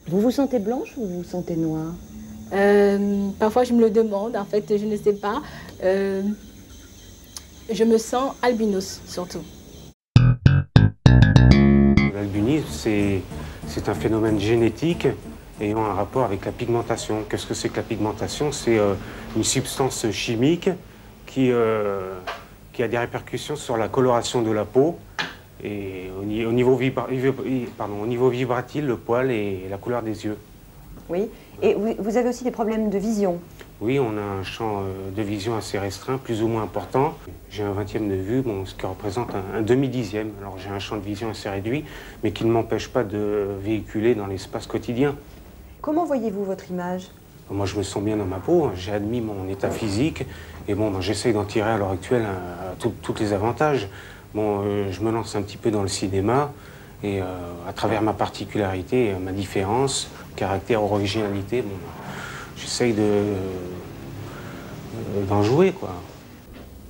Vous vous sentez blanche ou vous vous sentez noire? Parfois, je me le demande, en fait, je ne sais pas. Je me sens albinos, surtout. L'albinisme, c'est un phénomène génétique ayant un rapport avec la pigmentation. Qu'est-ce que c'est que la pigmentation? C'est une substance chimique qui a des répercussions sur la coloration de la peau et au niveau vibratile, le poil et la couleur des yeux. Oui. Et vous avez aussi des problèmes de vision? Oui, on a un champ de vision assez restreint, plus ou moins important. J'ai un 20e de vue, bon, ce qui représente un demi-dixième. Alors j'ai un champ de vision assez réduit, mais qui ne m'empêche pas de véhiculer dans l'espace quotidien. Comment voyez-vous votre image? Moi, je me sens bien dans ma peau, j'ai admis mon état physique, et bon, ben, j'essaye d'en tirer à l'heure actuelle tous les avantages. Bon, je me lance un petit peu dans le cinéma, et à travers ma particularité, ma différence, caractère, originalité, bon, j'essaye d'en jouer, quoi.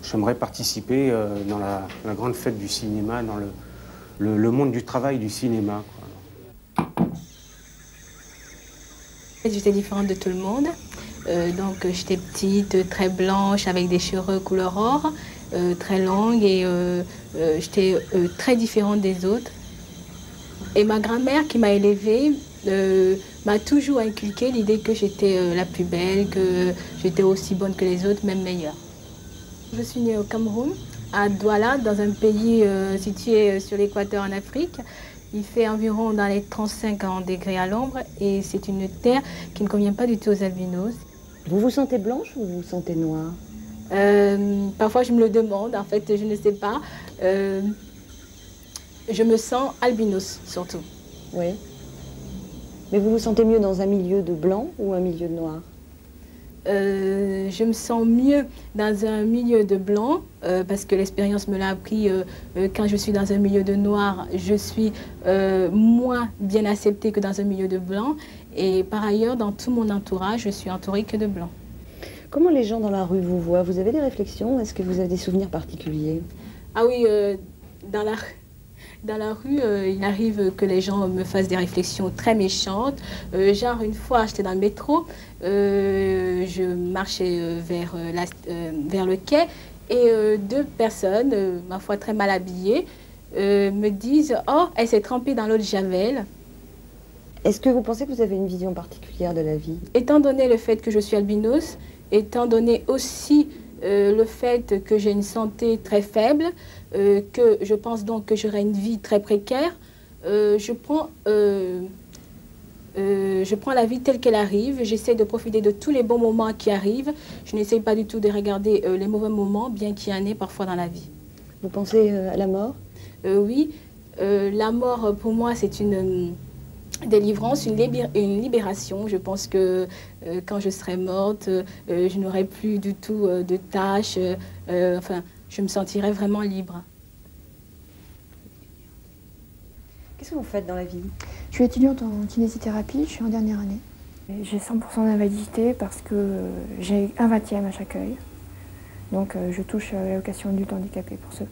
J'aimerais participer dans la grande fête du cinéma, dans le monde du travail du cinéma, quoi. J'étais différente de tout le monde. Donc, j'étais petite, très blanche, avec des cheveux couleur or, très longue, et j'étais très différente des autres. Et ma grand-mère qui m'a élevée m'a toujours inculqué l'idée que j'étais la plus belle, que j'étais aussi bonne que les autres, même meilleure. Je suis née au Cameroun, à Douala, dans un pays situé sur l'équateur en Afrique. Il fait environ dans les 35 degrés à l'ombre et c'est une terre qui ne convient pas du tout aux albinos. Vous vous sentez blanche ou vous vous sentez noire? Parfois je me le demande, en fait je ne sais pas. Je me sens albinos surtout. Oui. Mais vous vous sentez mieux dans un milieu de blanc ou un milieu de noir? Je me sens mieux dans un milieu de blanc parce que l'expérience me l'a appris. Quand je suis dans un milieu de noir, je suis moins bien acceptée que dans un milieu de blanc. Et par ailleurs, dans tout mon entourage, je suis entourée que de blancs. Comment les gens dans la rue vous voient? Vous avez des réflexions? Est-ce que vous avez des souvenirs particuliers? Ah oui, dans la rue, il arrive que les gens me fassent des réflexions très méchantes. Genre, une fois, j'étais dans le métro, je marchais vers le quai et deux personnes, ma foi très mal habillées, me disent « Oh, elle s'est trempée dans l'eau de Javel ». Est-ce que vous pensez que vous avez une vision particulière de la vie? Étant donné le fait que je suis albinos, étant donné aussi le fait que j'ai une santé très faible, que je pense donc que j'aurai une vie très précaire, je prends la vie telle qu'elle arrive, j'essaie de profiter de tous les bons moments qui arrivent, je n'essaie pas du tout de regarder les mauvais moments, bien qu'il y en ait parfois dans la vie. Vous pensez à la mort? Oui, la mort pour moi c'est une délivrance, une libération. Je pense que quand je serai morte, je n'aurai plus du tout de tâches, enfin, je me sentirai vraiment libre. Qu'est-ce que vous faites dans la vie? Je suis étudiante en kinésithérapie, je suis en dernière année. J'ai 100% d'invalidité parce que j'ai un 20e à chaque œil. Donc je touche l'allocation adulte handicapé pour ceux.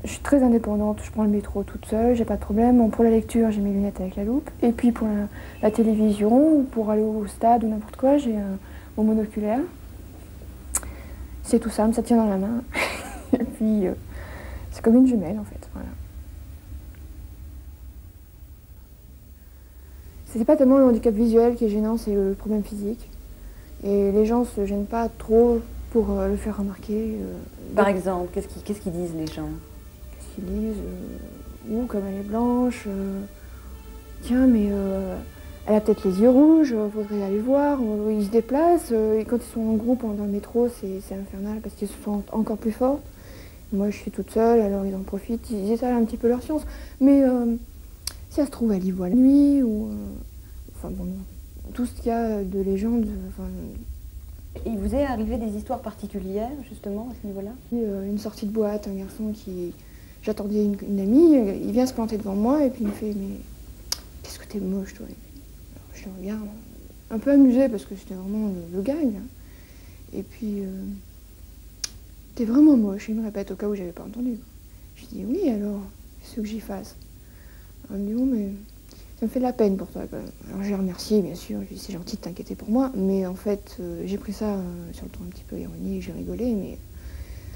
Je suis très indépendante, je prends le métro toute seule, j'ai pas de problème. Bon, pour la lecture, j'ai mes lunettes avec la loupe. Et puis pour la télévision, ou pour aller au stade ou n'importe quoi, j'ai mon monoculaire. C'est tout ça, ça tient dans la main. Et puis c'est comme une jumelle en fait. Voilà. C'est pas tellement le handicap visuel qui est gênant, c'est le problème physique. Et les gens se gênent pas trop pour le faire remarquer. Par exemple, qu'est-ce qu'ils disent les gens? Qu'est-ce qu'ils disent ou comme elle est blanche, tiens mais elle a peut-être les yeux rouges, faudrait aller voir. Ils se déplacent et quand ils sont en groupe dans le métro, c'est infernal parce qu'ils se sentent encore plus fortes. Moi je suis toute seule, alors ils en profitent, ils étalent un petit peu leur science. Mais si ça se trouve, elle y voit la nuit, ou enfin bon, tout ce qu'il y a de légendes. Il vous est arrivé des histoires particulières, justement, à ce niveau-là? Une sortie de boîte, un garçon qui... J'attendais une amie, il vient se planter devant moi, et puis il me fait « Mais qu'est-ce que t'es moche, toi ?» Alors, je le regarde, un peu amusée, parce que c'était vraiment le gag. Et puis « T'es vraiment moche », il me répète, au cas où j'avais pas entendu. Je dis « Oui, alors, qu'est-ce que j'y fasse ?» Elle me dit « Oh, mais Ça me fait de la peine pour toi quand même. Alors j'ai remercié, bien sûr, j'ai dit c'est gentil de t'inquiéter pour moi, mais en fait j'ai pris ça sur le ton un petit peu ironique, j'ai rigolé, mais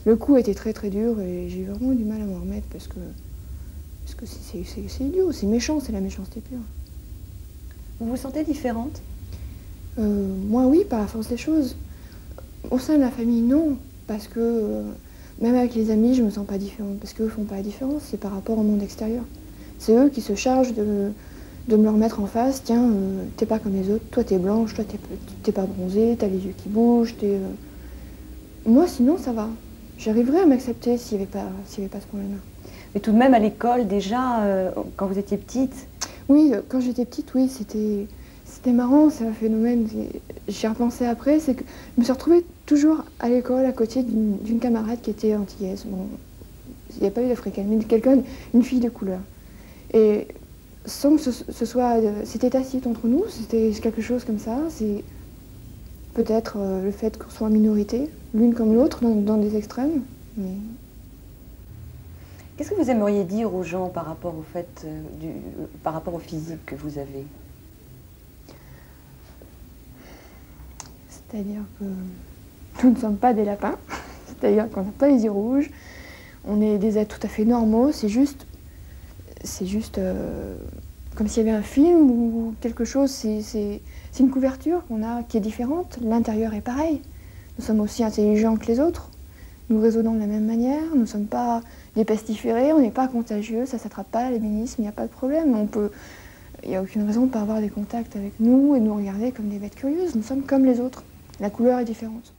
le coup a été très très dur et j'ai vraiment eu du mal à m'en remettre parce que c'est idiot, c'est méchant, c'est la méchanceté pure. Vous vous sentez différente? Moi oui, par la force des choses. Au sein de la famille, non, parce que même avec les amis, je me sens pas différente, parce qu'eux font pas la différence, c'est par rapport au monde extérieur. C'est eux qui se chargent de me le remettre en face. Tiens, t'es pas comme les autres, toi t'es blanche, toi t'es pas bronzée, t'as les yeux qui bougent, Moi sinon ça va. J'arriverais à m'accepter s'il y avait pas ce problème-là. Mais tout de même à l'école déjà, quand vous étiez petite? Oui, quand j'étais petite, oui, c'était marrant, c'est un phénomène. J'y ai repensé après, c'est que je me suis retrouvée toujours à l'école à côté d'une camarade qui était antillaise. Bon, il n'y a pas eu d'africaine, mais une fille de couleur. Et sans que ce soit... C'était tacite entre nous, c'était quelque chose comme ça. C'est peut-être le fait qu'on soit en minorité, l'une comme l'autre, dans des extrêmes. Mais... Qu'est-ce que vous aimeriez dire aux gens par rapport au fait, par rapport au physique que vous avez? C'est-à-dire que nous ne sommes pas des lapins, c'est-à-dire qu'on n'a pas les yeux rouges, on est des êtres tout à fait normaux, c'est juste comme s'il y avait un film ou quelque chose, c'est une couverture qu'on a qui est différente, l'intérieur est pareil. Nous sommes aussi intelligents que les autres, nous raisonnons de la même manière, nous ne sommes pas des pestiférés, on n'est pas contagieux, ça ne s'attrape pas, l'ébénisme, il n'y a pas de problème. Il n'y a aucune raison de ne pas avoir des contacts avec nous et de nous regarder comme des bêtes curieuses, nous sommes comme les autres, la couleur est différente.